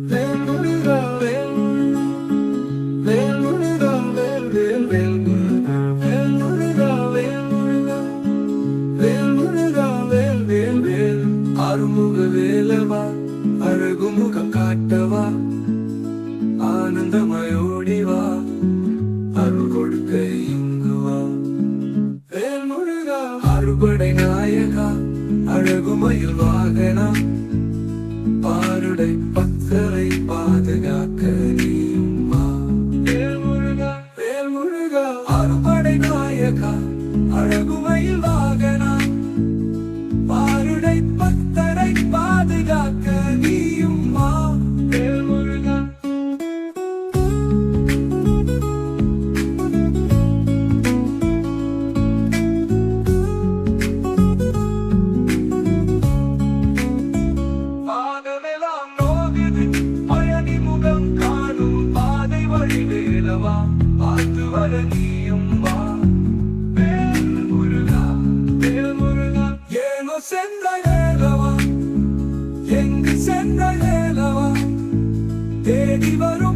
வேல் முருகா வேல் வேல் முருகா வேல் வேல் வேல் முருகா வேல் முருகா வேல் முருகா வேல் முருகா வேல் வேல் வேல் அருமுக வேலவா அழகுமுகம் காட்டவா ஆனந்தமயோடி வா அருள் கொடுக்க இங்கு வா வேல் முருகா அறுபடை நாயகா அழகுமயில் வாகனா பாருடை பக்தரை பாதுகாக்க நீயும் வா வேல் முருகா வேல் முருகா அறுபடை நாயகா அழகுமயில் வாகனா பாருடை பக்தரை பாதுகாக்க நீயும் வா வேல் முருகா பாதமெல்லாம் நோகுது பயணி முகம் காணும் பாதை வழி வேலவா பார்த்து வர நீயும் வா வேல் முருகா வேல் முருகா ஏனோ சென்ற வேலவா எங்கு சென்ற வேலவா தேடி வரும்